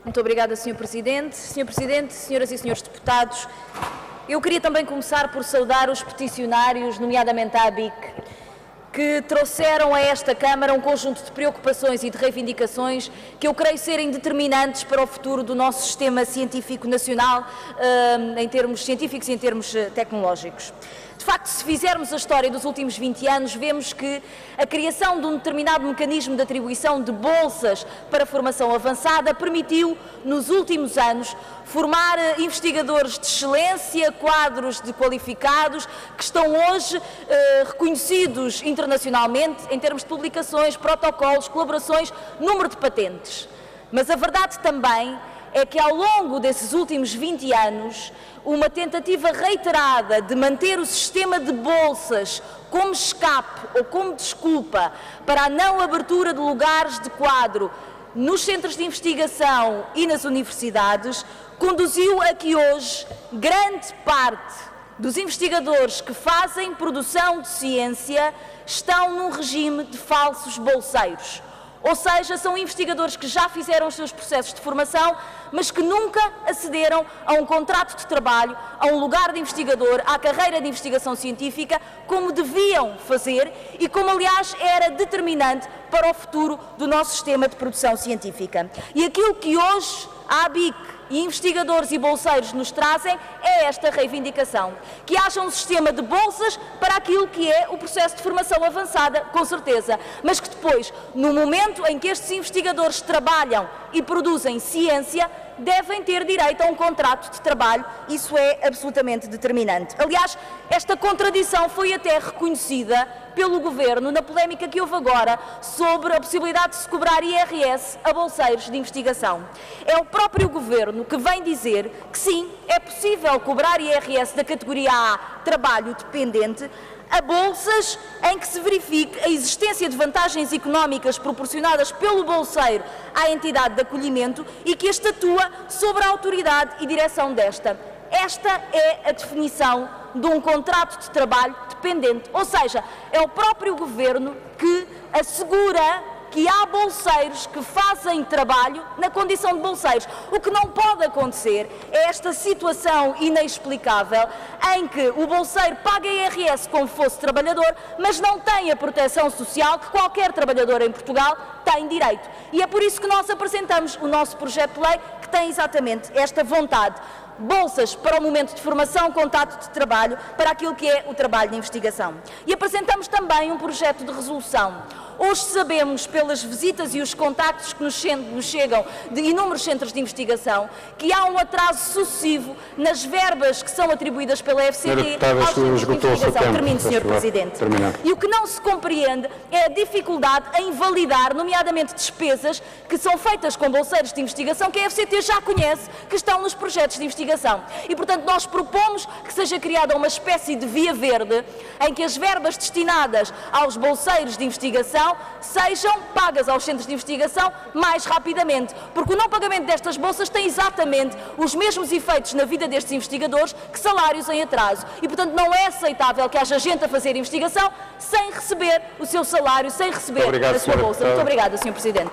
Muito obrigada, Sr. Presidente. Sr. Presidente, senhoras e senhores deputados, eu queria também começar por saudar os peticionários, nomeadamente a ABIC, que trouxeram a esta Câmara um conjunto de preocupações e de reivindicações que eu creio serem determinantes para o futuro do nosso sistema científico nacional, em termos científicos e em termos tecnológicos. De facto, se fizermos a história dos últimos 20 anos, vemos que a criação de um determinado mecanismo de atribuição de bolsas para formação avançada permitiu, nos últimos anos, formar investigadores de excelência, quadros de qualificados, que estão hoje reconhecidos internacionalmente em termos de publicações, protocolos, colaborações, número de patentes. Mas a verdade também é que ao longo desses últimos 20 anos, uma tentativa reiterada de manter o sistema de bolsas como escape ou como desculpa para a não abertura de lugares de quadro nos centros de investigação e nas universidades, conduziu a que hoje grande parte dos investigadores que fazem produção de ciência estão num regime de falsos bolseiros. Ou seja, são investigadores que já fizeram os seus processos de formação, mas que nunca acederam a um contrato de trabalho, a um lugar de investigador, à carreira de investigação científica, como deviam fazer e como, aliás, era determinante para o futuro do nosso sistema de produção científica. E aquilo que hoje a ABIC e investigadores e bolseiros nos trazem é esta reivindicação, que haja um sistema de bolsas para aquilo que é o processo de formação avançada, com certeza, mas que depois, no momento em que estes investigadores trabalham e produzem ciência, devem ter direito a um contrato de trabalho. Isso é absolutamente determinante. Aliás, esta contradição foi até reconhecida pelo Governo na polémica que houve agora sobre a possibilidade de se cobrar IRS a bolseiros de investigação. É o próprio Governo que vem dizer que sim, é possível cobrar IRS da categoria A, trabalho dependente, a bolsas em que se verifique a existência de vantagens económicas proporcionadas pelo bolseiro à entidade de acolhimento e que este atua sobre a autoridade e direção desta. Esta é a definição de um contrato de trabalho dependente, ou seja, é o próprio Governo que assegura que há bolseiros que fazem trabalho na condição de bolseiros. O que não pode acontecer é esta situação inexplicável em que o bolseiro paga IRS como fosse trabalhador, mas não tem a proteção social que qualquer trabalhador em Portugal tem direito. E é por isso que nós apresentamos o nosso projeto de lei, que tem exatamente esta vontade. Bolsas para o momento de formação, contrato de trabalho, para aquilo que é o trabalho de investigação. E apresentamos também um projeto de resolução. Hoje sabemos, pelas visitas e os contactos que nos chegam de inúmeros centros de investigação, que há um atraso sucessivo nas verbas que são atribuídas pela FCT aos centros de investigação. Termino, Sr. Presidente. E o que não se compreende é a dificuldade em validar, nomeadamente despesas, que são feitas com bolseiros de investigação que a FCT já conhece, que estão nos projetos de investigação. E, portanto, nós propomos que seja criada uma espécie de via verde em que as verbas destinadas aos bolseiros de investigação sejam pagas aos centros de investigação mais rapidamente, porque o não pagamento destas bolsas tem exatamente os mesmos efeitos na vida destes investigadores que salários em atraso. E, portanto, não é aceitável que haja gente a fazer investigação sem receber o seu salário, sem receber a sua bolsa. Muito obrigada, Sr. Presidente.